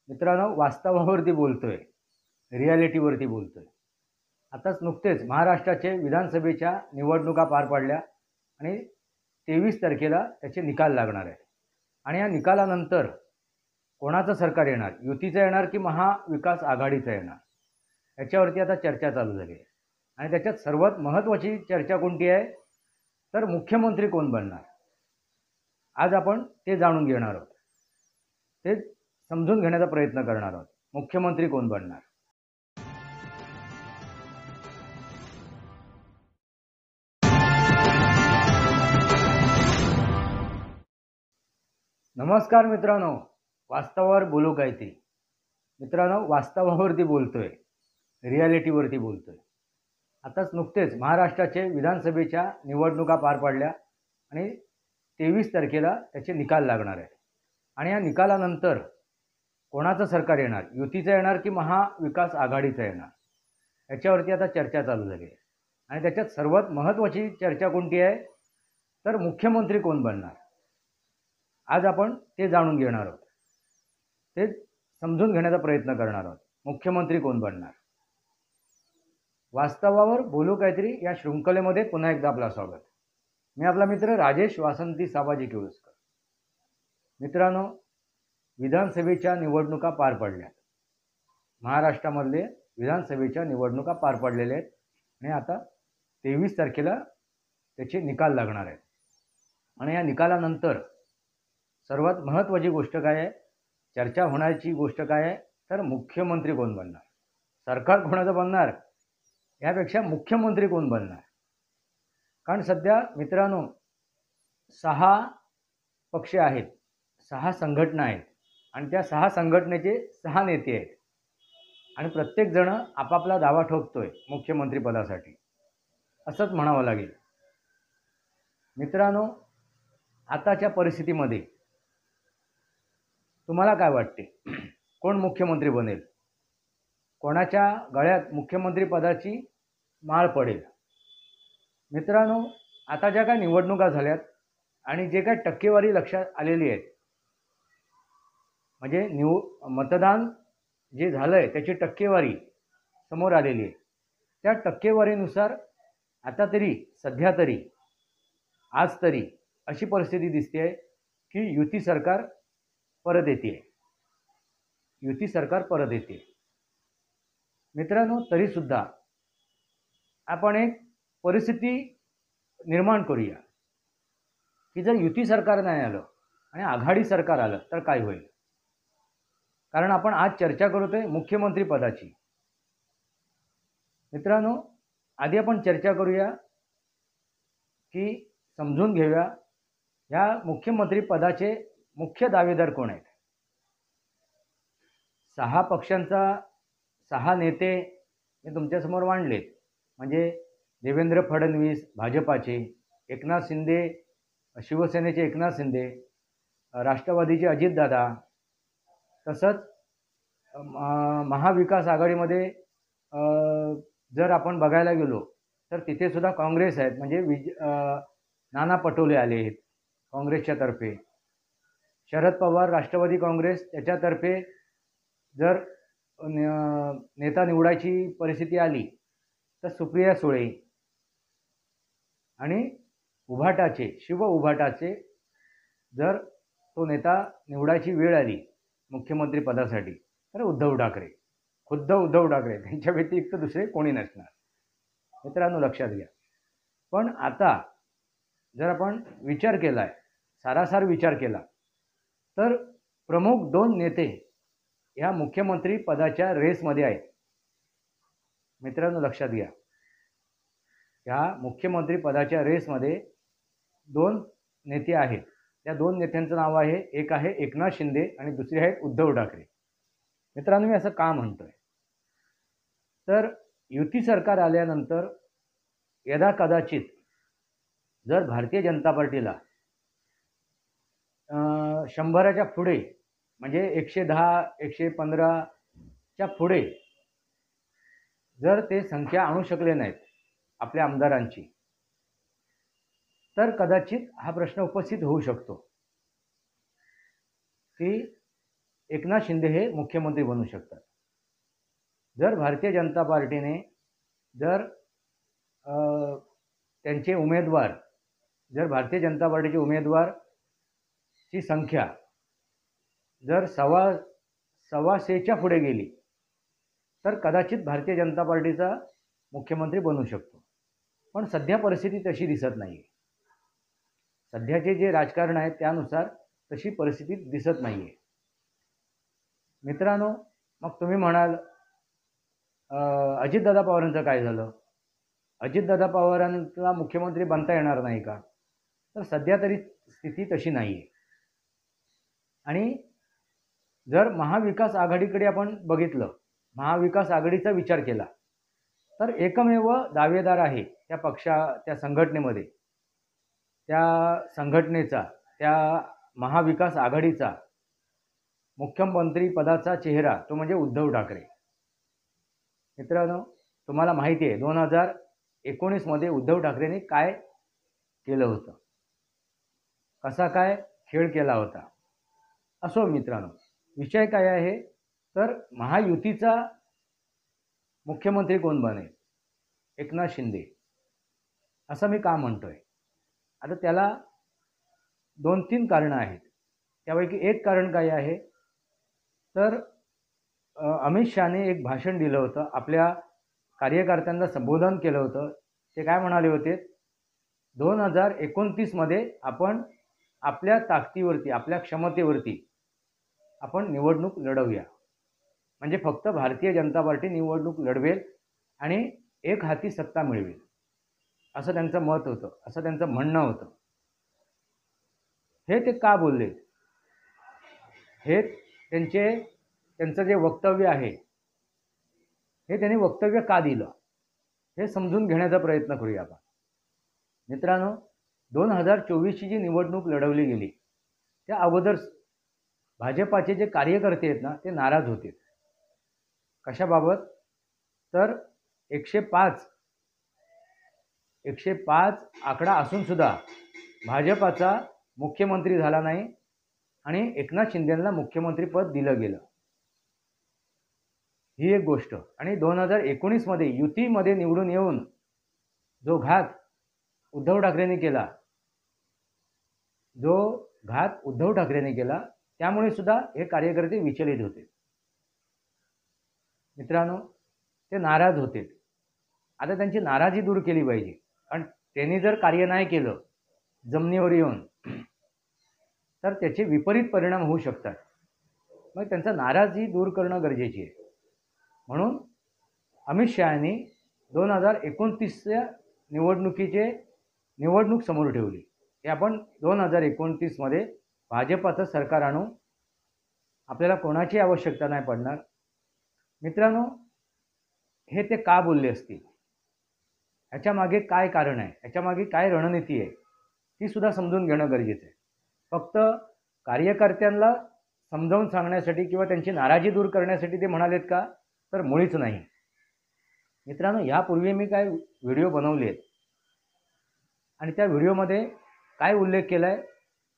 मित्रांनो, वास्तवावरती बोलतोय, रियालिटीवरती बोलतोय. आताच नुकतेच महाराष्ट्राचे विधानसभेच्या निवडणुका पार पडल्या आणि 23 तारखेला त्याचे निकाल लागणार आहे. आणि या निकालानंतर कोणाचं सरकार येणार, युतीचं येणार की महाविकास आघाडीचं येणार, याच्यावरती आता चर्चा चालू झाली आहे. आणि त्याच्यात सर्वात महत्त्वाची चर्चा कोणती आहे, तर मुख्यमंत्री कोण बनणार. आज आपण ते जाणून घेणार आहोत, ते समजून घेण्याचा प्रयत्न करणार आहोत. मुख्यमंत्री कोण बनणार. नमस्कार मित्रांनो, वास्तवावर बोलू काय ते. मित्रांनो, वास्तवावरती बोलतोय, रियालिटीवरती बोलतोय. आताच नुकतेच महाराष्ट्राचे विधानसभेच्या निवडणुका पार पडल्या आणि 23 तारखेला त्याचे निकाल लागणार आहे. आणि या निकालानंतर कोणाचं सरकार येणार, युतीचं येणार की महाविकास आघाडीचं येणार, याच्यावरती आता चर्चा चालू झाली आहे. आणि त्याच्यात सर्वात महत्त्वाची चर्चा कोणती आहे, तर मुख्यमंत्री कोण बनणार. आज आपण ते जाणून घेणार आहोत, ते समजून घेण्याचा प्रयत्न करणार आहोत. मुख्यमंत्री कोण बनणार. वास्तवावर बोलू काहीतरी या शृंखलेमध्ये पुन्हा एकदा आपलं स्वागत. मी आपला मित्र राजेश वासंती साबाजी केळुसकर. मित्रांनो, विधानसभेच्या निवडणुका पार पडल्या. महाराष्ट्रामधले विधानसभेच्या निवडणुका पार पडलेल्या आहेत आणि आता 23 तारखेला त्याचे निकाल लागणार आहेत. आणि या निकालानंतर सर्वात महत्त्वाची गोष्ट काय आहे, चर्चा होण्याची गोष्ट काय आहे, तर मुख्यमंत्री कोण बनणार. सरकार कोणाचं बनणार यापेक्षा मुख्यमंत्री कोण बनणार. कारण सध्या मित्रांनो 6 पक्ष आहेत, 6 संघटना आहेत आणि त्या 6 संघटनेचे 6 नेते आहेत. आणि प्रत्येकजण आपापला दावा ठोकतोय मुख्यमंत्री पदासाठी, असंच म्हणावं लागेल. मित्रांनो, आताच्या परिस्थितीमध्ये तुम्हाला काय वाटते, कोण मुख्यमंत्री बनेल, कोणाच्या गळ्यात मुख्यमंत्री पदाची माळ पडेल. मित्रांनो, आता ज्या काय निवडणुका झाल्यात आणि जे काय टक्केवारी लक्षात आलेली आहेत, म्हणजे मतदान जे झालं आहे त्याची टक्केवारी समोर आलेली आहे. त्या टक्केवारीनुसार आता तरी सध्या तरी आज तरी अशी परिस्थिती दिसते आहे की युती सरकार परत येते. युती सरकार परत येते. मित्रांनो, तरीसुद्धा आपण एक परिस्थिती निर्माण करूया की जर युती सरकार नाही आलं आणि आघाडी सरकार आलं तर काय होईल. कारण आपण आज चर्चा करतोय मुख्यमंत्री पदाची. मित्रांनो, आधी आपण चर्चा करूया की समजून घेऊया या मुख्यमंत्री पदाचे मुख्य दावेदार कोण आहेत. 6 पक्षांचा 6 नेते मी तुमच्यासमोर मांडले. म्हणजे देवेंद्र फडणवीस भाजपाचे, एकनाथ शिंदे शिवसेनेचे एकनाथ शिंदे, राष्ट्रवादीचे अजितदादा, तसंच महाविकास आघाडीमध्ये जर आपण बघायला गेलो तर तिथे सुद्धा काँग्रेस आहेत. म्हणजे नाना पटोले आले आहेत काँग्रेसच्या तर्फे. शरद पवार राष्ट्रवादी काँग्रेस त्याच्यातर्फे जर नेता निवडायची परिस्थिती आली तर सुप्रिया सुळे. आणि उभाटाचे शिव उभाटाचे जर तो नेता निवडायची वेळ आली मुख्यमंत्री पदासाठी तर उद्धव ठाकरे, खुद्द उद्धव ठाकरे, त्यांच्या व्यतिरिक्त दुसरे कोणी नसणार. मित्रांनो, लक्षात घ्या. पण आता जर आपण विचार केला आहे, सारासार विचार केला, तर प्रमुख 2 नेते ह्या मुख्यमंत्री पदाच्या रेसमध्ये आहेत. मित्रांनो, लक्षात घ्या. ह्या मुख्यमंत्री पदाच्या रेसमध्ये 2 नेते आहेत. त्या 2 नेत्यांचं नाव आहे, एक आहे एकनाथ शिंदे आणि दुसरे आहेत उद्धव ठाकरे. मित्रांनो, मी असं का म्हणतोय, तर युती सरकार आल्यानंतर यदा कदाचित जर भारतीय जनता पार्टीला 100च्या पुढे, म्हणजे 110 115च्या पुढे जर ते संख्या आणू शकले नाहीत आपल्या आमदारांची, तर कदाचित हा प्रश्न उपस्थित होऊ शकतो की एकनाथ शिंदे हे मुख्यमंत्री बनू शकतात। जर भारतीय जनता पार्टीने जर त्यांचे उमेदवार जर भारतीय जनता पार्टीचे उमेदवारची संख्या जर सव्वाशेच्या पुढे गेली तर कदाचित भारतीय जनता पार्टीचा मुख्यमंत्री बनू शकतो। पण सध्या परिस्थिती तशी दिसत नाही। सध्याचे जे राजकारण आहे त्यानुसार तशी परिस्थिती दिसत नाही आहे। मित्रांनो, मग तुम्ही म्हणाल अजितदादा पवारांचं काय झालं? अजितदादा पवारांना मुख्यमंत्री बनता येणार नाही का? तर सध्या तरी स्थिती तशी नाही आहे। आणि जर महाविकास आघाडीकडे आपण बघितलं, महाविकास आघाडीचा विचार केला तर एकमेव दावेदार आहे त्या संघटनेमध्ये, त्या महाविकास आघाडीचा मुख्यमंत्री पदाचा चेहरा तो म्हणजे उद्धव ठाकरे। मित्रांनो, तुम्हाला माहिती आहे 2019 मध्ये उद्धव ठाकरेंनी काय केलं होतं, कसा काय खेळ केला होता। असो मित्रांनो, विषय काय आहे तर महायुतीचा मुख्यमंत्री कोण बनेल? एकनाथ शिंदे असं मी का म्हणतोय? आता त्याला 2-3 कारणं आहेत। त्यापैकी एक कारण काय आहे तर अमित शहाने एक भाषण दिलं होतं, आपल्या कार्यकर्त्यांना संबोधन केलं होतं। ते काय म्हणाले होते, 2029 मध्ये आपण आपल्या ताकदीवरती, आपल्या क्षमतेवरती आपण निवडणूक लढवूया। म्हणजे फक्त भारतीय जनता पार्टी निवडणूक लढवेल आणि एक हाती सत्ता मिळवेल, असं त्यांचं मत होतं, असं त्यांचं म्हणणं होतं। हे ते का बोलले? हे त्यांचं जे वक्तव्य आहे हे त्यांनी वक्तव्य का दिलं हे समजून घेण्याचा प्रयत्न करूया आपण। मित्रांनो, 2024ची जी निवडणूक लढवली गेली त्या अगोदर भाजपाचे जे कार्यकर्ते आहेत ना ते नाराज होते। कशाबाबत? तर 105 आकडा असून सुद्धा भाजपाचा मुख्यमंत्री झाला नाही आणि एकनाथ शिंदेंना मुख्यमंत्रीपद दिलं गेलं, ही एक गोष्ट। आणि 2019 मध्ये युतीमध्ये निवडून येऊन जो घात उद्धव ठाकरेंनी केला त्यामुळे सुद्धा हे कार्यकर्ते विचलित होते। मित्रांनो, ते नाराज होते। आता त्यांची नाराजी दूर केली पाहिजे, कारण त्यांनी जर कार्य नाही केलं जमिनीवर येऊन तर त्याचे विपरीत परिणाम होऊ शकतात। मग त्यांचा नाराजी दूर करणं गरजेचे आहे। म्हणून अमित शहानी 2029च्या निवडणूक समोर ठेवली की आपण 2029 मध्ये भाजपाचं सरकार आणू, आपल्याला कोणाची आवश्यकता नाही पडणार। मित्रांनो, हे ते का बोलले असतील? याच्या मागे काय कारण आहे, याच्या मागे काय रणनीती आहे ती सुद्धा समजून घेणं गरजेचं आहे। फक्त कार्यकर्त्यांना समजावून सांगण्यासाठी किंवा त्यांची नाराजी दूर करण्यासाठी ते म्हणालेत का? तर मुळीच नाही। मित्रांनो, यापूर्वी मी काय व्हिडिओ बनवले आहेत आणि त्या व्हिडिओमध्ये काय उल्लेख केला आहे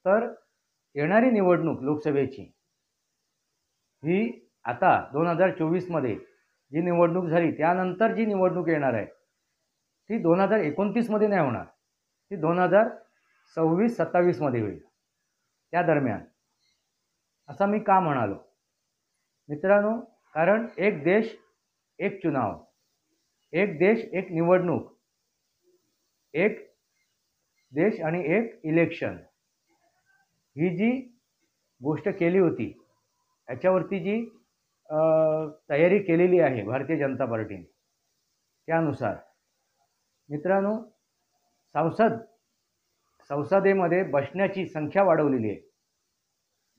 तर येणारी निवडणूक लोकसभेची ही आता 2024 मध्ये जी निवडणूक झाली त्यानंतर जी निवडणूक येणार आहे ती 2029 मध्ये नाही होणार, ती 2026-27 मध्ये होईल, त्या दरम्यान। असं मी का म्हणालो? मित्रांनो, कारण एक देश एक चुनाव, एक देश एक निवडणूक, एक देश आणि एक इलेक्शन, ही जी गोष्ट केली होती याच्यावरती जी तयारी केलेली आहे भारतीय जनता पार्टीने, त्यानुसार मित्रांनो संसदेमध्ये बसण्याची संख्या वाढवलेली आहे।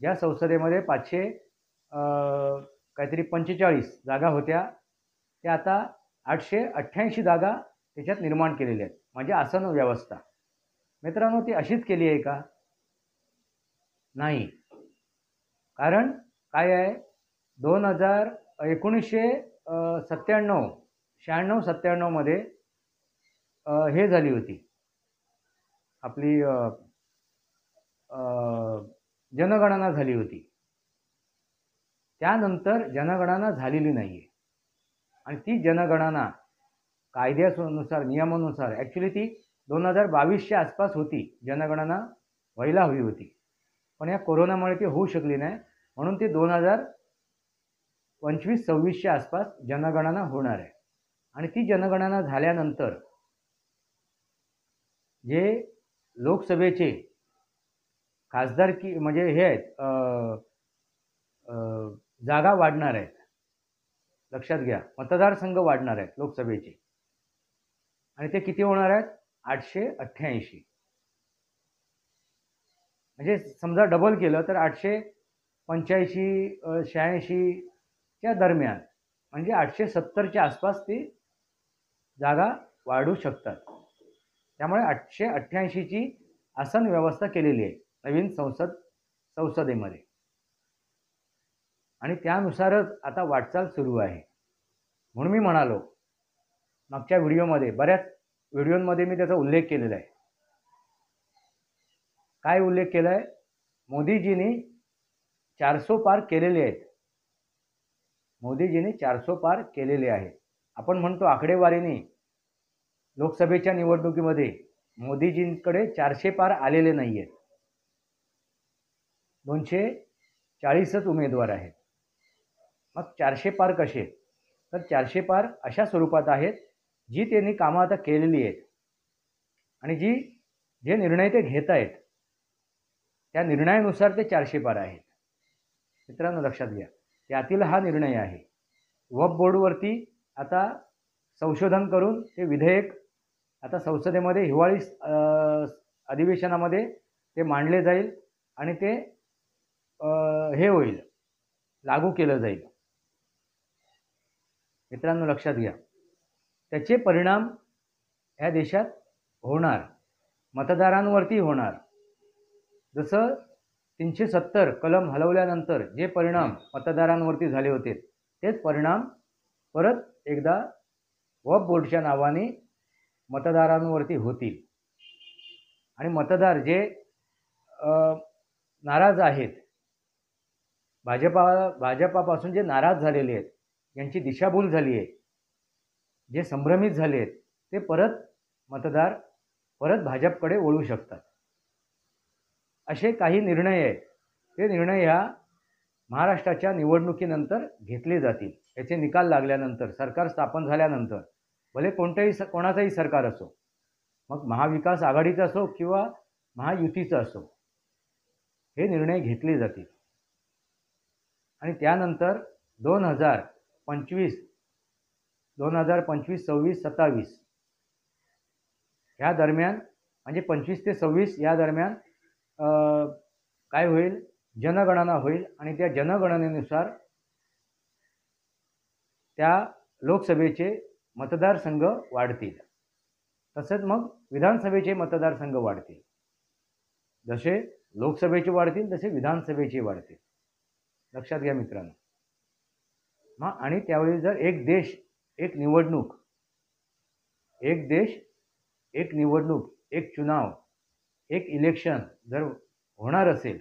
ज्या संसदेमध्ये 545 जागा होत्या त्या आता 888 जागा त्याच्यात निर्माण केलेल्या आहेत, म्हणजे आसन व्यवस्था। मित्रांनो, ती अशीच केली आहे का? नाही। कारण काय आहे, 1996-97 मध्ये हे झाली होती आपली जनगणना झाली होती। त्यानंतर जनगणना झालेली नाही आहे आणि ती जनगणना कायद्यानुसार नियमानुसार ॲक्च्युली ती 2022च्या आसपास होती, जनगणना व्हायला हवी होती, पण या कोरोनामुळे ती होऊ शकली नाही, म्हणून ती 2025-26च्या आसपास जनगणना होणार आहे. आणि ती जनगणना झाल्यानंतर जे लोकसभेचे खासदारकी म्हणजे हे आहेत जागा वाढणार आहेत, लक्षात घ्या, मतदारसंघ वाढणार आहेत लोकसभेचे, आणि ते किती होणार आहेत? 888. म्हणजे समजा डबल केलं तर 885-86च्या दरम्यान, म्हणजे 870च्या आसपास ती जागा वाढू शकतात. त्यामुळे 888ची आसन व्यवस्था केलेली आहे नवीन संसदेमध्ये, आणि त्यानुसारच आता वाटचाल सुरू आहे. म्हणून मी म्हणालो मागच्या व्हिडिओमध्ये, बऱ्याच व्हिडिओमध्ये मी त्याचा उल्लेख केलेला आहे. काय उल्लेख केला आहे? मोदीजींनी 400 पार केलेले आहेत. मोदीजींनी 400 पार केलेले आहेत. आपण म्हणतो आकडेवारीने लोकसभेच्या निवडणुकीमध्ये मोदीजींकडे 400 पार आलेले नाही आहेत, 240च उमेदवार आहेत. मग 400 पार कसे? तर 400 पार अशा स्वरूपात आहेत जी त्यांनी कामं आता केलेली आहेत आणि जे निर्णय ते घेत आहेत त्या निर्णयानुसार ते 400 पार आहेत. मित्रांनो लक्षात घ्या, त्यातील हा निर्णय आहे. वक्फ बोर्डवरती आता संशोधन करून ते विधेयक आता संसदेमध्ये हिवाळी अधिवेशनामध्ये ते मांडले जाईल आणि ते हे होईल, लागू केलं जाईल. मित्रांनो लक्षात घ्या, त्याचे परिणाम ह्या देशात होणार, मतदारांवरती होणार. जसं 370 कलम हलवल्यानंतर जे परिणाम मतदारांवरती झाले होते तेच परिणाम परत एकदा वक्फ बोर्डच्या नावाने मतदारांवरती होतील. आणि मतदार जे नाराज आहेत, भाजपापासून जे नाराज झालेले आहेत, यांची दिशाभूल झाली आहे, जे संभ्रमित झाले आहेत, ते मतदार परत भाजपकडे वळू शकतात. असे काही निर्णय आहेत, ते निर्णय ह्या महाराष्ट्राच्या निवडणुकीनंतर घेतले जातील. याचे निकाल लागल्यानंतर, सरकार स्थापन झाल्यानंतर, भले कोणाचाही सरकार असो, मग महाविकास आघाडीचा असो किंवा महायुतीचा असो, हे निर्णय घेतले जातील. आणि त्यानंतर 2025, 26, 27 ह्या दरम्यान, म्हणजे 25 ते 26 या दरम्यान काय होईल? जनगणना होईल आणि त्या जनगणनेनुसार त्या लोकसभेचे मतदारसंघ वाढतील. तसंच मग विधानसभेचे मतदारसंघ वाढतील. जसे लोकसभेचे वाढतील तसे विधानसभेचे वाढतील. लक्षात घ्या मित्रांनो. मग आणि त्यावेळी जर एक देश एक निवडणूक, एक देश एक निवडणूक, एक चुनाव, एक इलेक्शन जर होणार असेल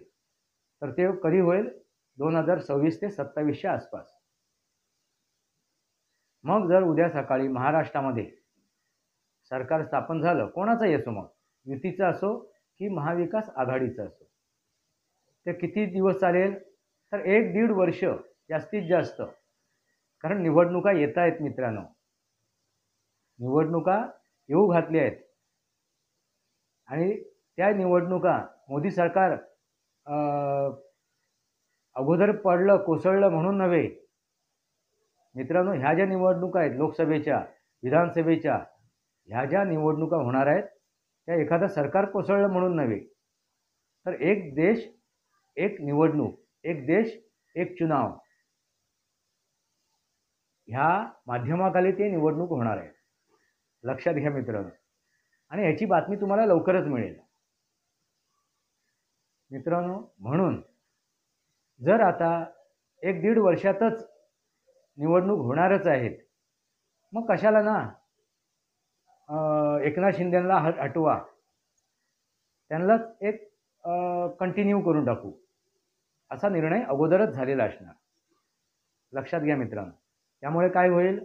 तर ते कधी होईल? 2026 ते 27च्या आसपास. मग जर उद्या सकाळी महाराष्ट्रामध्ये सरकार स्थापन झालं, कोणाचंही असो, मग युतीचं असो की महाविकास आघाडीचं असो, ते किती दिवस चालेल? तर 1-1.5 वर्ष जास्तीत जास्त. कारण निवडणुका येत आहेत मित्रांनो, निवडणुका येऊ घातल्या आहेत आणि त्या निवडणुका मोदी सरकार अगोदर पडलं कोसळलं म्हणून नव्हे मित्रांनो. ह्या ज्या निवडणुका आहेत लोकसभेच्या, विधानसभेच्या, ह्या ज्या निवडणुका होणार आहेत त्या एखादं सरकार कोसळलं म्हणून नव्हे, तर एक देश एक निवडणूक, एक देश एक चुनाव, ह्या माध्यमाखाली ते निवडणूक होणार आहे. लक्षात घ्या मित्रांनो. आणि ह्याची बातमी तुम्हाला लवकरच मिळेल मित्रांनो. म्हणून जर आता 1-1.5 वर्षातच निवडणूक होणारच आहेत, मग कशाला ना एकनाथ शिंदेला हटवा, त्यांनाच एक कंटिन्यू करून टाकू, असा निर्णय अगोदरच झालेला असणार. लक्षात घ्या मित्रांनो. त्यामुळे काय होईल,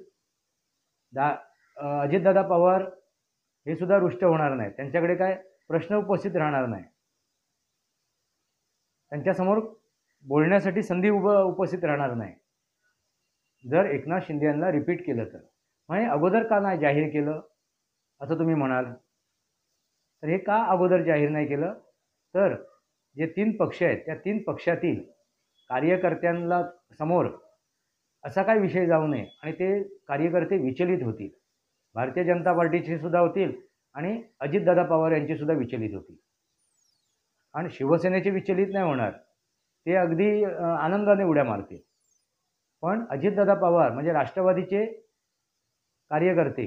अजितदादा पवार हे सुद्धा रुष्ट होणार नाही. त्यांच्याकडे काय प्रश्न उपस्थित राहणार नाही. त्यांच्यासमोर बोलण्यासाठी संधी उपस्थित राहणार नाही. जर एकनाथ शिंदे यांना रिपीट केलं तर. म्हणजे अगोदर का नाही जाहीर केलं असं तुम्ही म्हणाल. तर हे का अगोदर जाहीर नाही केलं, तर जे 3 पक्ष आहेत त्या 3 पक्षातील कार्यकर्त्यांना समोर असा काय विषय जाऊ नये आणि ते कार्यकर्ते विचलित होतील. भारतीय जनता पार्टीचे सुद्धा होतील आणि अजितदादा पवार यांचे सुद्धा विचलित होतील. आणि शिवसेनेचे विचलित नाही होणार, ते अगदी आनंदाने उड्या मारतील. पण अजितदादा पवार म्हणजे राष्ट्रवादीचे कार्यकर्ते,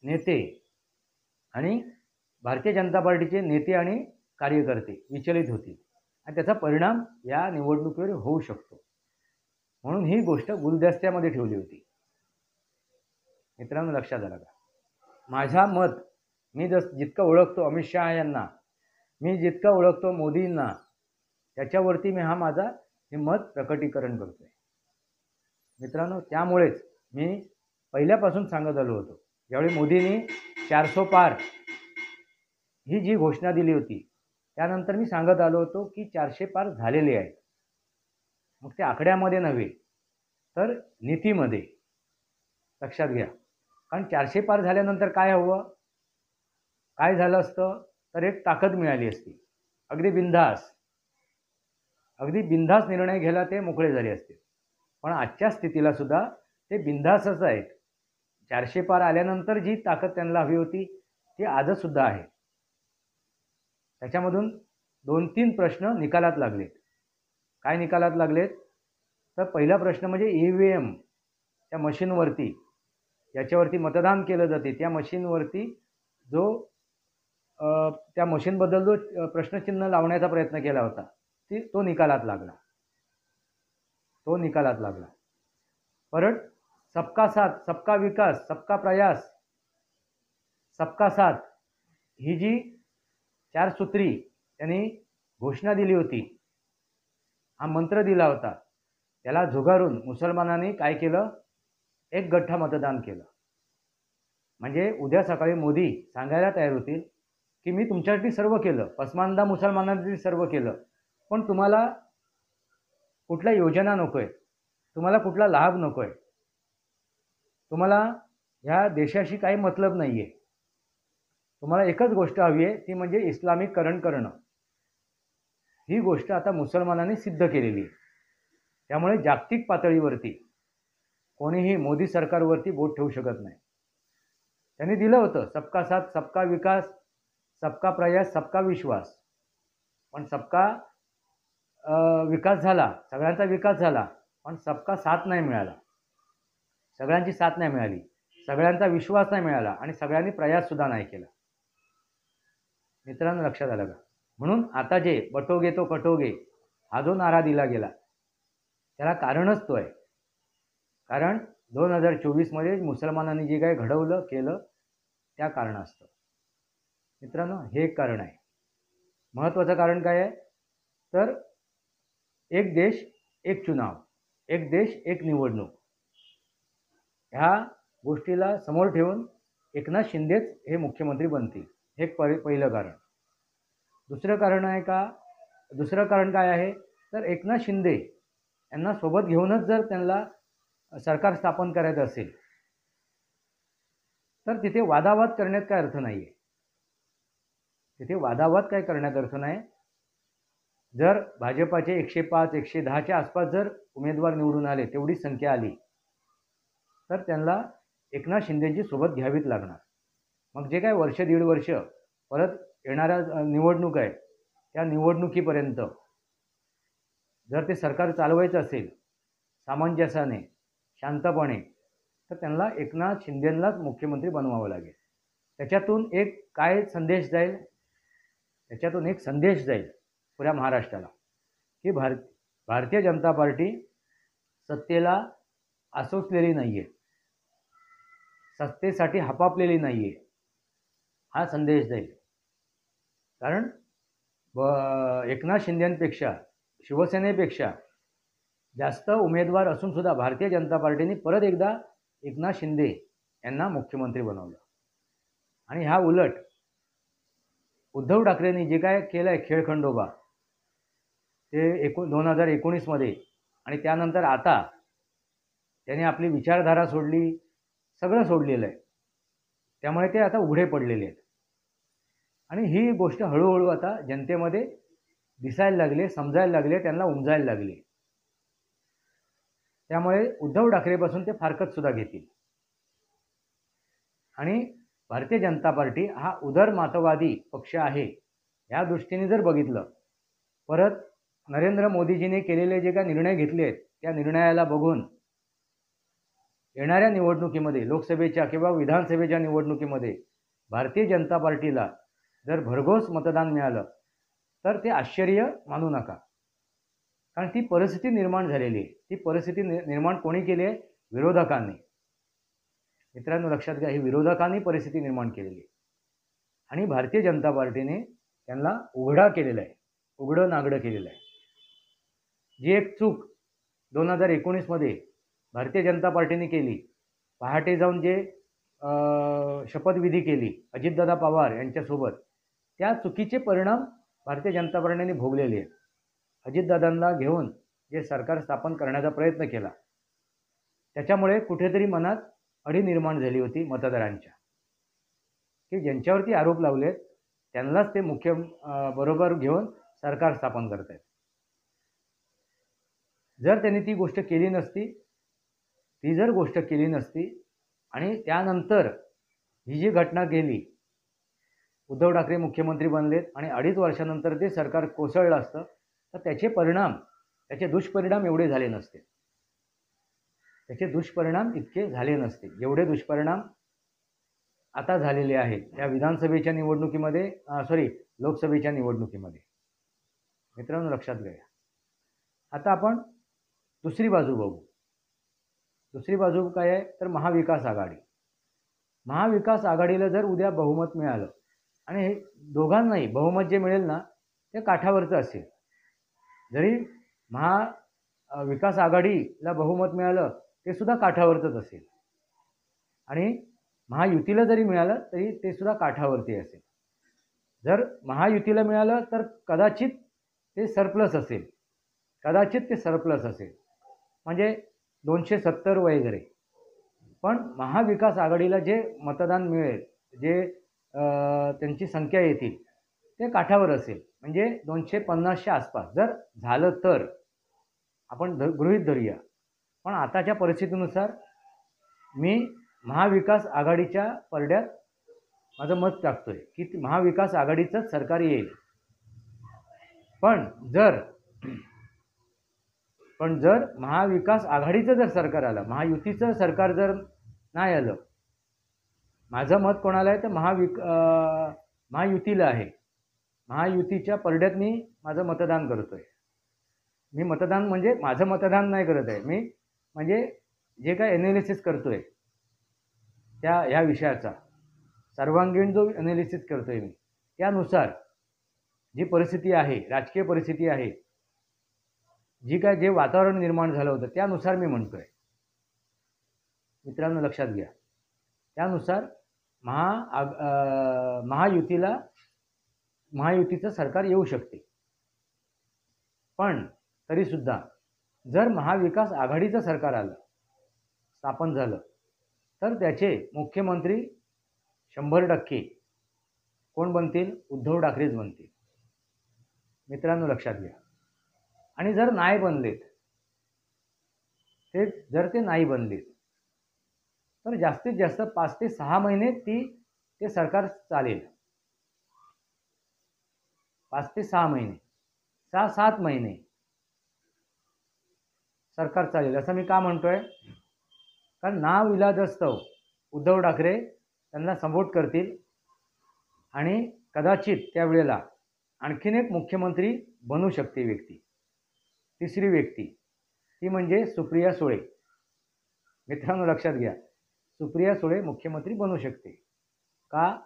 नेते आणि भारतीय जनता पार्टीचे नेते आणि कार्यकर्ते विचलित होतील आणि त्याचा परिणाम या निवडणुकीवर होऊ शकतो. म्हणून ही गोष्ट गुलदस्त्यामध्ये ठेवली होती. मित्रांनो लक्षात आलं का. माझा मत मी जितकं ओळखतो अमित शहा यांना, मी जितकं ओळखतो मोदींना, त्याच्यावरती मी माझा हे मत प्रकटीकरण करतोय मित्रांनो. त्यामुळेच मी पहिल्यापासून सांगत आलो होतो, ज्यावेळी मोदींनी 400 पार ही जी घोषणा दिली होती त्यानंतर मी सांगत आलो होतो की 400 पार झालेले आहेत. मग ते आकड्यामध्ये नव्हे तर नीतीमध्ये. लक्षात घ्या. कारण 400 पार झाल्यानंतर काय हवं, काय झालं असतं, तर एक ताकद मिळाली असती. अगदी बिनधास्त निर्णय घ्यायला ते मोकळे झाले असते. पण आजच्या स्थितीला सुद्धा ते बिनधास्तच आहेत. 400 पार आल्यानंतर जी ताकद त्यांना हवी होती ती आजच सुद्धा आहे. त्याच्यामधून 2-3 प्रश्न निकालात लागलेत. काय निकालात लागलेत, तर पहिला प्रश्न म्हणजे EVM त्या मशीनवरती, याच्यावरती मतदान केलं जाते त्या मशीनवरती जो त्या मशीनबद्दल जो प्रश्नचिन्ह लावण्याचा प्रयत्न केला होता तो निकालात लागला. परत सबका साथ, सबका विकास, सबका प्रयास, सबका साथ ही जी 4 सूत्री त्यांनी घोषणा दिली होती, हा मंत्र दिला होता, त्याला झुगारून मुसलमानांनी काय केलं, एक गठ्ठा मतदान केलं. म्हणजे उद्या सकाळी मोदी सांगायला तयार होतील की मी तुमच्यासाठी सर्व केलं, पसमानदा मुसलमानांसाठी सर्व केलं, पण तुम्हाला कुठल्या योजना नकोय, तुम्हाला कुठला लाभ नकोय, तुम्हाला ह्या देशाशी काही मतलब नाही आहे, तुम्हाला एकच गोष्ट हवी आहे ती म्हणजे इस्लामिकरण करणं. ही गोष्ट आता मुसलमानांनी सिद्ध केलेली आहे. त्यामुळे जागतिक पातळीवरती कोणीही मोदी सरकारवरती बोट ठेवू शकत नाही. त्यांनी दिलं होतं सबका साथ, सबका विकास, सबका प्रयास, सबका विश्वास. पण सबका विकास झाला, सगळ्यांचा विकास झाला, पण सबका साथ नाही मिळाला, सगळ्यांची साथ नाही मिळाली, सगळ्यांचा विश्वास नाही मिळाला आणि सगळ्यांनी प्रयाससुद्धा नाही केला. मित्रांनो लक्षात आलं का. म्हणून आता जे बटोगे तो कटोगे हा जो नारा दिला गेला त्याला कारणच तो आहे. कारण 2024मध्ये मुसलमानांनी जे काही घडवलं केलं त्या कारणास्तव. मित्रांनो हे एक कारण आहे. महत्त्वाचं कारण काय आहे, तर एक देश एक चुनाव, एक देश एक निवडणूक, ह्या गोष्टीला समोर ठेवून एकनाथ शिंदेच हे मुख्यमंत्री बनतील, हे पहिलं कारण. दुसरं कारण काय आहे, तर एकनाथ शिंदे यांना सोबत घेऊनच जर त्यांना सरकार स्थापन करायचं असेल तर तिथे वादावाद करण्यात काय अर्थ नाही आहे. तिथे वादावाद काय करण्यात अर्थ नाही. जर भाजपाचे 105, 110च्या आसपास जर उमेदवार निवडून आले, तेवढी संख्या आली, तर त्यांना एकनाथ शिंदेची सोबत घ्यावीच लागणार. मग जे काय वर्ष दीड वर्ष परत येणाऱ्या निवडणूक आहे त्या निवडणुकीपर्यंत जर ते सरकार चालवायचं असेल सामंजस्याने, शांतपणे, तर त्यांना एकनाथ शिंदेंनाच मुख्यमंत्री बनवावं लागेल. त्याच्यातून एक काय संदेश जाईल, त्याच्यातून एक संदेश जाईल पुऱ्या महाराष्ट्राला की भारतीय जनता पार्टी सत्तेला आसोसलेली नाही आहे, सत्तेसाठी हपापलेली नाही आहे, हा संदेश जाईल. कारण एकनाथ शिंदेपेक्षा, शिवसेनेपेक्षा जास्त उमेदवार असून सुद्धा भारतीय जनता पार्टीने परत एकदा एकनाथ शिंदे यांना मुख्यमंत्री बनवलं. आणि ह्या उलट उद्धव ठाकरेंनी जे काय केलं आहे खेळखंडोबा ते 2019मध्ये आणि त्यानंतर आता त्यांनी आपली विचारधारा सोडली, सगळं सोडलेलं आहे. त्यामुळे ते आता उघडे पडलेले आहेत आणि ही गोष्ट हळूहळू आता जनतेमध्ये दिसायला लागले, समजायला लागले, त्यांना उमजायला लागले. त्यामुळे उद्धव ठाकरेपासून ते फारकत सुद्धा घेतील. आणि भारतीय जनता पार्टी हा उदारमतवादी पक्ष आहे या दृष्टीने जर बघितलं, परत नरेंद्र मोदीजींनी केलेले जे काही निर्णय घेतले आहेत त्या निर्णयाला बघून येणाऱ्या निवडणुकीमध्ये लोकसभेच्या किंवा विधानसभेच्या निवडणुकीमध्ये भारतीय जनता पार्टीला जर भरघोस मतदान मिळालं तर ते आश्चर्य मानू नका. कारण ती परिस्थिती निर्माण झालेली आहे. ती परिस्थिती निर्माण कोणी केली आहे? विरोधकांनी. मित्रांनो लक्षात घ्या, ही विरोधकांनी परिस्थिती निर्माण केलेली आहे आणि भारतीय जनता पार्टीने त्यांना उघडा केलेला आहे, उघडं नागडं केलेलं आहे. जी एक चूक 2019मध्ये भारतीय जनता पार्टीने केली, पहाटे जाऊन जे शपथविधी केली अजितदादा पवार यांच्यासोबत, त्या चुकीचे परिणाम भारतीय जनता पार्टीने भोगलेले आहेत. अजितदादांना घेऊन जे सरकार स्थापन करण्याचा प्रयत्न केला त्याच्यामुळे कुठेतरी मनात अडी निर्माण झाली होती मतदारांच्या, की ज्यांच्यावरती आरोप लावलेत त्यांनाच ते मुख्य बरोबर घेऊन सरकार स्थापन करत आहेत. जर त्यांनी ती गोष्ट केली नसती, ती जर गोष्ट केली नसती आणि त्यानंतर ही जी घटना गेली, उद्धव ठाकरे मुख्यमंत्री बनलेत आणि 2.5 वर्षानंतर ते सरकार कोसळलं असतं तर त्याचे परिणाम, त्याचे दुष्परिणाम एवढे झाले नसते. त्याचे दुष्परिणाम इतके झाले नसते जेवढे दुष्परिणाम आता झालेले आहेत त्या विधानसभेच्या निवडणुकीमध्ये, लोकसभेच्या निवडणुकीमध्ये. मित्रांनो लक्षात घ्या. आता आपण दुसरी बाजू बघू. दुसरी बाजू काय आहे तर महाविकास आघाडी. महाविकास आघाडीला जर उद्या बहुमत मिळालं आणि हे दोघांनाही बहुमत जे मिळेल ना ते काठावरचं असेल. जरी महाविकास आघाडीला बहुमत मिळालं ते सुद्धा काठावरचंच असेल आणि महायुतीला जरी मिळालं तरी ते सुद्धा काठावरती असेल. जर महायुतीला मिळालं तर कदाचित ते सरप्लस असेल, कदाचित ते सरप्लस असेल, म्हणजे 270 वगैरे. पण महाविकास आघाडीला जे मतदान मिळेल, जे त्यांची संख्या येतील ते काठावर असेल, म्हणजे 250च्या आसपास जर झालं तर आपण गृहीत धरूया. पण आताच्या परिस्थितीनुसार मी महाविकास आघाडीच्या परड्यात माझं मत टाकतोय की महाविकास आघाडीचंच सरकार येईल. पण जर महाविकास आघाडीचं जर सरकार आलं, महायुतीचं सरकार जर नाही आलं, माझं मत कोणाला आहे तर महायुतीला आहे. महायुतीच्या परड्यात मी माझं मतदान करतोय. मी मतदान म्हणजे माझं मतदान नाही करत आहे, मी म्हणजे जे काय ॲनालिसिस करतोय ह्या विषयाचा सर्वांगीण जो ॲनालिसिस करतोय मी, त्यानुसार जी परिस्थिती आहे, राजकीय परिस्थिती आहे, जे वातावरण निर्माण झालं होतं त्यानुसार मी म्हणतोय. मित्रांनो लक्षात घ्या, त्यानुसार महायुतीचं सरकार येऊ शकते. पण तरीसुद्धा जर महाविकास आघाडीचं सरकार आलं, स्थापन झालं, तर त्याचे मुख्यमंत्री 100% कोण बनतील? उद्धव ठाकरेच बनतील. मित्रांनो लक्षात घ्या. आणि जर नाही बनलेत, जर ते नाही बनलेत तर जास्तीत जास्त 5 ते 6 महिने ते सरकार चालेल. 5 ते 6 महिने, 6-7 महिने सरकार चालेल. असं मी का म्हणतोय? कारण नाविलाजास्तव उद्धव ठाकरे त्यांना सपोर्ट करतील आणि कदाचित त्यावेळेला आणखीन एक मुख्यमंत्री बनू शकते व्यक्ती, तिसरी व्यक्ती, ती म्हणजे सुप्रिया सुळे. मित्रांनो लक्षात घ्या, सुप्रिया सुळे मुख्यमंत्री बनू शकते. का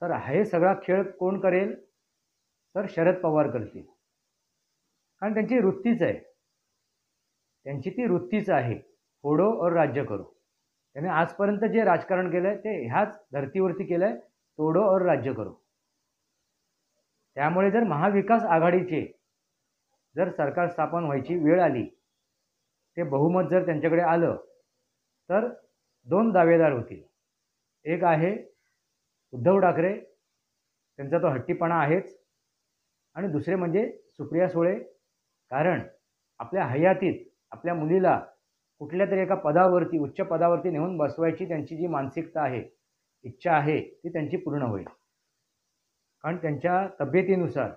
तर हे सगळा खेळ कोण करेल तर शरद पवार करतील. कारण त्यांची वृत्तीच आहे, त्यांची ती वृत्तीच आहे, फोडो और राज्य करो. त्याने आजपर्यंत जे राजकारण केलं आहे ते ह्याच धर्तीवरती केलं आहे, तोडो और राज्य करो. त्यामुळे जर महाविकास आघाडीचे जर सरकार स्थापन व्हायची वेळ आली, ते बहुमत जर त्यांच्याकडे आलं, तर दोन दावेदार होतील. एक आहे उद्धव ठाकरे, त्यांचा तो हट्टीपणा आहेच, आणि दुसरे म्हणजे सुप्रिया सुळे. कारण आपल्या हयातीत आपल्या मुलीला कुठल्या तरी एका पदावरती, उच्च पदावरती नेऊन बसवायची त्यांची जी मानसिकता आहे, इच्छा आहे, ती त्यांची पूर्ण होईल. कारण त्यांच्या तब्येतीनुसार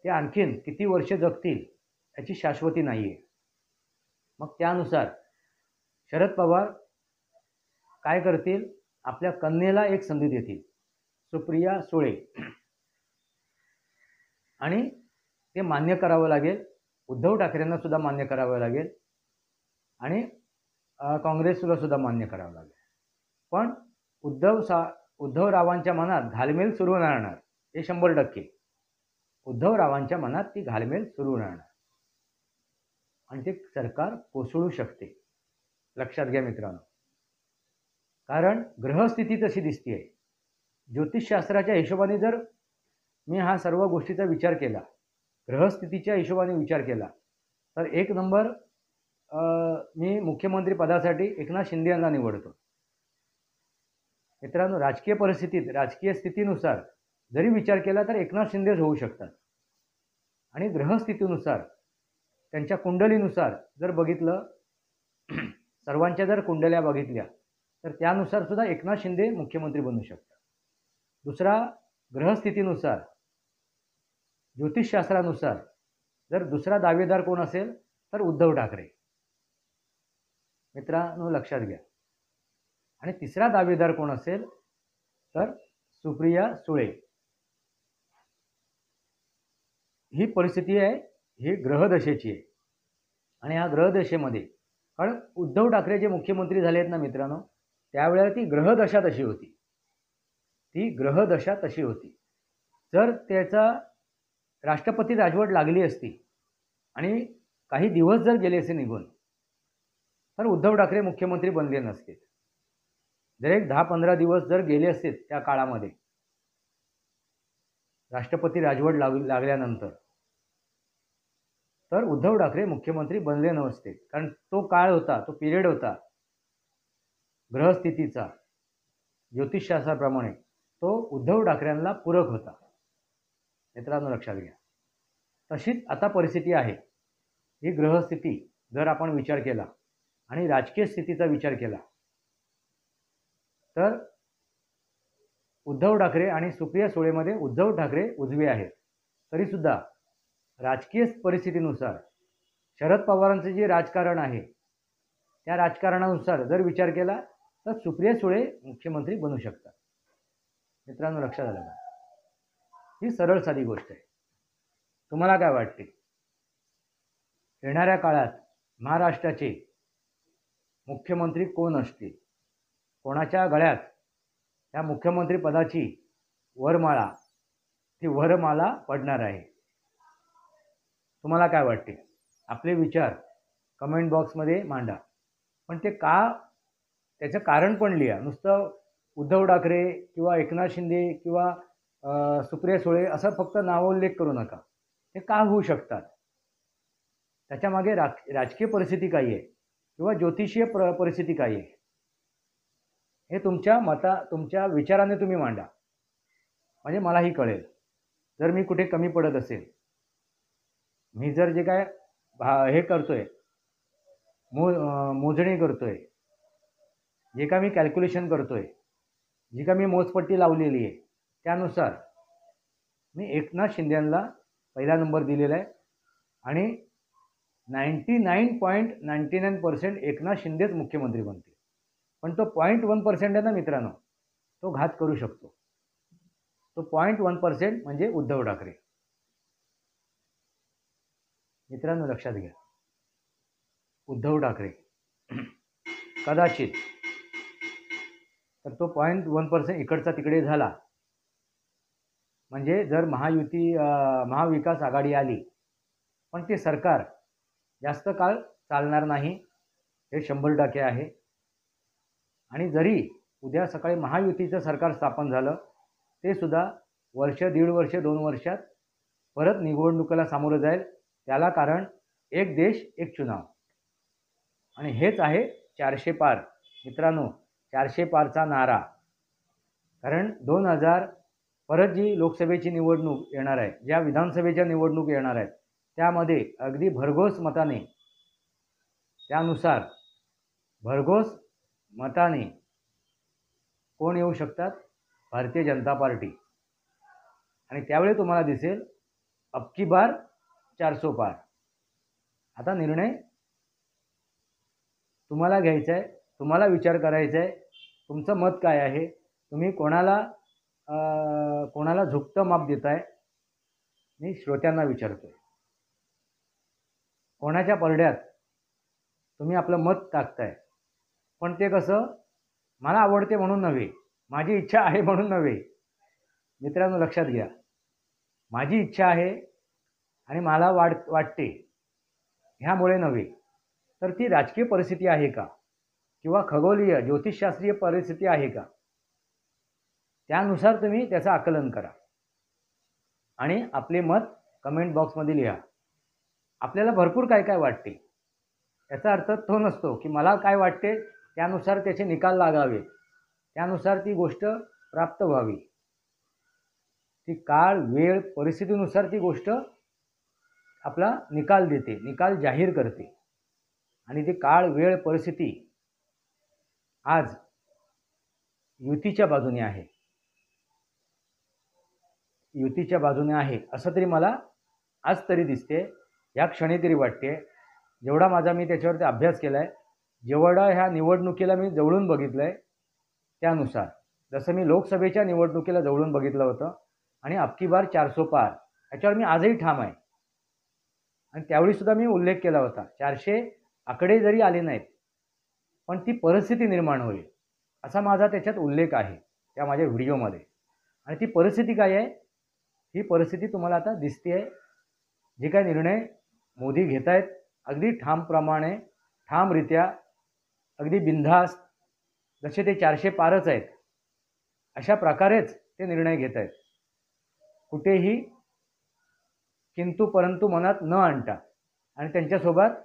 ते आणखीन किती वर्ष जगतील याची शाश्वती नाही आहे. मग त्यानुसार शरद पवार काय करतील, आपल्या कन्येला एक संधी देतील, सुप्रिया सुळे, आणि ते मान्य करावं लागेल. उद्धव ठाकरेंना सुद्धा मान्य करावं लागेल आणि काँग्रेसला सुद्धा मान्य करावं लागेल. पण उद्धवरावांच्या मनात घालमेल सुरू राहणार, हे 100%. उद्धवरावांच्या मनात ती घालमेल सुरू राहणार आणि ते सरकार कोसळू शकते. लक्षात घ्या मित्रांनो. कारण ग्रहस्थिती तशी दिसते आहे. ज्योतिषशास्त्राच्या हिशोबाने जर मी हा सर्व गोष्टीचा विचार केला, ग्रहस्थितीच्या हिशोबाने विचार केला, तर एक नंबर मी मुख्यमंत्री पदासाठी एकनाथ शिंदे यांना निवडतो. मित्रांनो, राजकीय स्थितीनुसार जरी विचार केला तर एकनाथ शिंदेच होऊ शकतात. आणि ग्रहस्थितीनुसार, त्यांच्या कुंडलीनुसार जर बघितलं, सर्वांच्या जर कुंडल्या बघितल्या, तर त्यानुसार सुद्धा एकनाथ शिंदे मुख्यमंत्री बनू शकतात. दुसरा, ग्रहस्थितीनुसार, ज्योतिषशास्त्रानुसार जर दुसरा दावेदार कोण असेल तर उद्धव ठाकरे. मित्रांनो लक्षात घ्या. आणि तिसरा दावेदार कोण असेल तर सुप्रिया सुळे. ही परिस्थिती आहे, ही ग्रहदशेची आहे. आणि ह्या ग्रहदशेमध्ये, कारण उद्धव ठाकरे जे मुख्यमंत्री झाले आहेत ना मित्रांनो, त्यावेळेला ती ग्रहदशा तशी होती. जर त्याचा राष्ट्रपती राजवट लागली असती आणि काही दिवस जर गेले असे निघून, तर उद्धव ठाकरे मुख्यमंत्री बनले नसते. जर एक 10-15 दिवस जर गेले असते त्या काळामध्ये, राष्ट्रपती राजवट लागल्यानंतर, तर उद्धव ठाकरे मुख्यमंत्री बनले नसते. कारण तो काळ होता, तो पिरियड होता ग्रहस्थितीचा, ज्योतिषशास्त्राप्रमाणे तो उद्धव ठाकरेंना पूरक होता. मित्रांनो लक्षात घ्या. तशीच आता परिस्थिती आहे. ही ग्रहस्थिती जर आपण विचार केला आणि राजकीय स्थितीचा विचार केला, तर उद्धव ठाकरे आणि सुप्रिया सुळेमध्ये उद्धव ठाकरे उजवे आहेत. तरीसुद्धा राजकीय परिस्थितीनुसार शरद पवारांचे जे राजकारण आहे, त्या राजकारणानुसार जर विचार केला तर सुप्रिया सुळे मुख्यमंत्री बनू शकतात. मित्रांनो लक्षात आलं का? ही सरळ साधी गोष्ट आहे. तुम्हाला काय वाटते? येणाऱ्या काळात महाराष्ट्राचे मुख्यमंत्री कोण असतील? कोणाच्या गळ्यात त्या मुख्यमंत्री पदाची वरमाला पडणार आहे? तुम्हाला काय वाटते? आपले विचार कमेंट बॉक्समध्ये मांडा. पण ते का, त्याचं कारण पण लिहा. नुसतं उद्धव ठाकरे किंवा एकनाथ शिंदे किंवा सुप्रिया सुळे असं फक्त नावोल्लेख करू नका. ते का होऊ शकतात, त्याच्यामागे राजकीय परिस्थिती काय आहे किंवा ज्योतिषीय परिस्थिती काय आहे, हे तुमच्या विचाराने तुम्ही मांडा. म्हणजे मलाही कळेल. जर मी कुठे कमी पडत असेल, मी जर जे काय हे करतोय, मोजणी करतोय, जे काय मी कॅल्क्युलेशन करतोय, जी काय मी मोजपट्टी लावलेली आहे, त्यानुसार मी एकनाथ शिंदेला पहिला नंबर दिलेला आहे. आणि 99.99% एकनाथ शिंदेच मुख्यमंत्री बनतील. पण तो 0.1% आहे ना मित्रांनो, तो घात करू शकतो. तो 0.1% म्हणजे उद्धव ठाकरे. मित्रांनो लक्षात घ्या. उद्धव ठाकरे कदाचित तर तो 0.1% इकडचा तिकडे झाला, म्हणजे जर महाविकास आघाडी आली, पण ते सरकार जास्त काळ चालणार नाही, हे 100% आहे. आणि जरी उद्या सकाळी महायुतीचं सरकार स्थापन झालं, ते सुद्धा वर्ष, दीड वर्ष, 2 वर्षात परत निवडणुकीला सामोरं जाईल. त्याला कारण एक देश एक चुनाव, आणि हेच आहे 400 पार. मित्रांनो, 400 पारचा नारा. कारण 2000 परत जी लोकसभेची निवडणूक येणार आहे, ज्या विधानसभेच्या निवडणूक येणार आहेत, त्यामध्ये अगदी भरघोस मताने, त्यानुसार भरघोस मताने कोण येऊ शकतात? भारतीय जनता पार्टी. आणि त्यावेळी तुम्हाला दिसेल अब की बार 400 पार. आता निर्णय तुम्हाला घ्यायचा आहे, तुम्हाला विचार करायचा आहे, तुमचं मत काय आहे, तुम्ही कोणाला झुकतं माप देताय? मी श्रोत्यांना विचारतोय, कोणाच्या परड्यात तुम्ही आपलं मत टाकताय? पण ते कसं, मला आवडते म्हणून नव्हे, माझी इच्छा आहे म्हणून नव्हे. मित्रांनो, लक्षात घ्या, माझी इच्छा आहे आणि मला वाटते ह्यामुळे नव्हे, तर ती राजकीय परिस्थिती आहे का, किंवा खगोलीय ज्योतिषशास्त्रीय परिस्थिती आहे का, त्यानुसार तुम्ही त्याचं आकलन करा आणि आपले मत कमेंट बॉक्समध्ये लिहा. आपल्याला भरपूर काय काय वाटते, याचा अर्थ तो नसतो की मला काय वाटते त्यानुसार त्याचे निकाल लागावेत, त्यानुसार ती गोष्ट प्राप्त व्हावी. ती काळ, वेळ, परिस्थितीनुसार ती गोष्ट आपला निकाल देते, निकाल जाहीर करते. आणि ती काळ, वेळ, परिस्थिती आज युतीच्या बाजूने आहे, युतीच्या बाजूने आहे असं तरी मला आज तरी दिसते, या क्षणी तरी वाटते. जेवढा माझा मी त्याच्यावरती अभ्यास केला आहे, जेवढा ह्या निवडणुकीला मी जवळून बघितलं आहे, त्यानुसार जसं मी लोकसभेच्या निवडणुकीला जवळून बघितलं होतं आणि अब की बार 400 पार, याच्यावर मी आजही ठाम आहे. आणि त्यावेळीसुद्धा मी उल्लेख केला होता, 400 आकडे जरी आले नाहीत, पण ती परिस्थिती निर्माण होईल असा माझा त्याच्यात उल्लेख आहे त्या माझ्या व्हिडिओमध्ये. आणि ती परिस्थिती काय आहे? ही परिस्थिती तुम्हाला आता दिसते आहे. जे काय निर्णय मोदी घेत आहेत, अगदी ठामप्रमाणे, ठामरित्या, अगदी बिनधास्त, जसे ते 400 पारच आहेत अशा प्रकारेच ते निर्णय घेत आहेत. कुठेही किंतु परंतु मनात न आणता. आणि त्यांच्यासोबत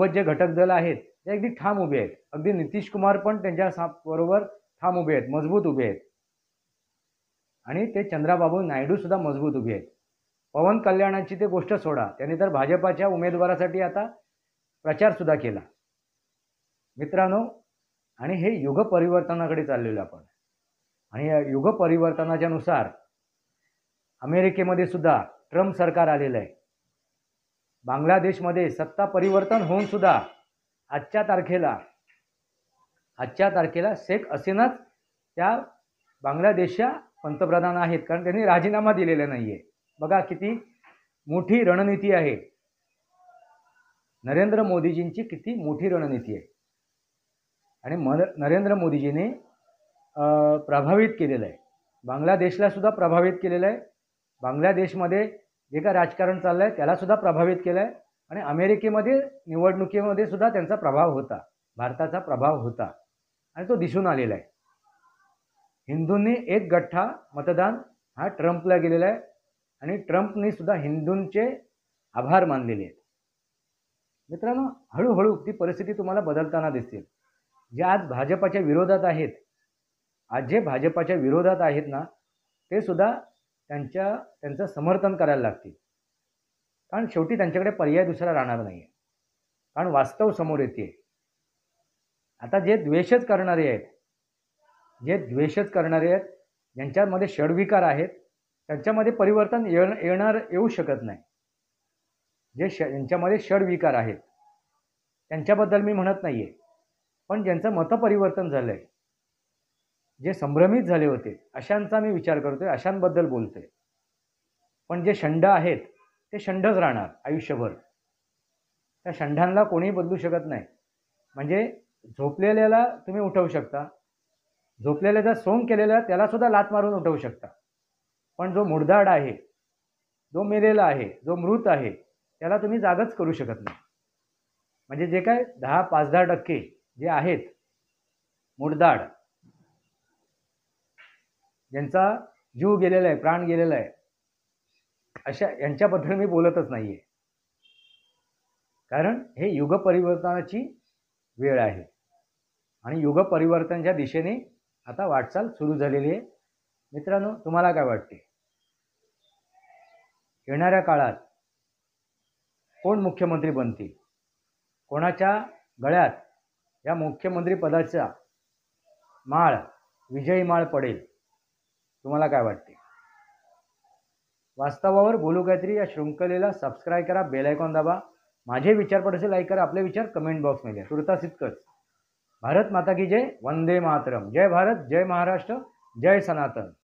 जे घटक दल आहेत ते अगदी ठाम उभे आहेत. अगदी नितीश कुमार पण त्यांच्याबरोबर ठाम उभे आहेत, मजबूत उभे आहेत. आणि ते चंद्राबाबू नायडू सुद्धा मजबूत उभे आहेत. पवन कल्याणाची ते गोष्ट सोडा, त्यांनी तर भाजपाच्या उमेदवारासाठी आता प्रचारसुद्धा केला. मित्रांनो, आणि हे युग परिवर्तनाकडे चाललेलो आपण. आणि या युग परिवर्तनाच्या नुसार अमेरिकेमध्ये सुद्धा ट्रम्प सरकार आलेलं आहे. बांगलादेशमध्ये सत्ता परिवर्तन होऊन सुद्धा आजच्या तारखेला शेख हसीनाच त्या बांगलादेशच्या पंतप्रधान आहेत, कारण त्यांनी राजीनामा दिलेला नाही आहे. बघा किती मोठी रणनीती आहे, नरेंद्र मोदीजींची किती मोठी रणनीती आहे. आणि नरेंद्र मोदीजीने प्रभावित केलेलं आहे, बांगलादेशला सुद्धा प्रभावित केलेलं आहे. बांगलादेशमध्ये जे काय राजकारण चाललं आहे त्यालासुद्धा प्रभावित केलं आहे. आणि अमेरिकेमध्ये निवडणुकीमध्ये सुद्धा त्यांचा प्रभाव होता, भारताचा प्रभाव होता, आणि तो दिसून आलेला आहे. हिंदूंनी एक गठ्ठा मतदान हा ट्रम्पला गेलेला आहे, आणि ट्रम्पने सुद्धा हिंदूंचे आभार मानलेले आहेत. मित्रांनो, हळूहळू ती परिस्थिती तुम्हाला बदलताना दिसतील. जे आज भाजपाच्या विरोधात आहेत, ना, ते सुद्धा त्यांचं समर्थन करायला लागतील. कारण शेवटी त्यांच्याकडे पर्याय दुसरा राहणार नाही आहे. कारण वास्तव समोर येते. आता जे द्वेषच करणारे आहेत, ज्यांच्यामध्ये षडविकार आहेत, त्यांच्यामध्ये परिवर्तन येऊ शकत नाही. ज्यांच्यामध्ये षडविकार आहेत त्यांच्याबद्दल मी म्हणत नाही आहे, पण ज्यांचं मतपरिवर्तन झालं आहे, जे संभ्रमित झाले होते, अशांचा मी विचार करतोय, अशांबद्दल बोलतोय. पण जे षंड आहेत ते षंडच राहणार आयुष्यभर. त्या षंडांना कोणीही बदलू शकत नाही. म्हणजे झोपलेल्याला तुम्ही उठवू शकता, झोपलेल्याचा सोंग केलेला त्याला सुद्धा लात मारून उठवू शकता, पण जो मुडदाड आहे, जो मेलेला आहे, जो मृत आहे, त्याला तुम्ही जागच करू शकत नाही. म्हणजे जे काय 10-5-10% जे आहेत मुडदाड, ज्यांचा जीव गेलेला आहे, प्राण गेलेला आहे, अशा यांच्याबद्दल मी बोलतच नाहीये. कारण हे युग परिवर्तनाची वेळ आहे आणि युग परिवर्तनाच्या दिशेने आता वाटचाल सुरू झालेली आहे. मित्रांनो, तुम्हाला काय वाटते? येणाऱ्या काळात कोण मुख्यमंत्री बनतील? कोणाच्या गळ्यात या मुख्यमंत्री पदाचा माळ, विजयी माळ पडेल? तुम्हाला काय वाटते? वास्तवावर बोलू काहीतरी या शृंखलेला सबस्क्राईब करा, बेल आयकॉन दाबा. माझे विचार पडसे लाईक करा, आपले विचार कमेंट बॉक्समध्ये द्या. तुर्तास इतकंच. भारत माता की जय. वंदे मातरम. जय भारत, जय महाराष्ट्र, जय सनातन.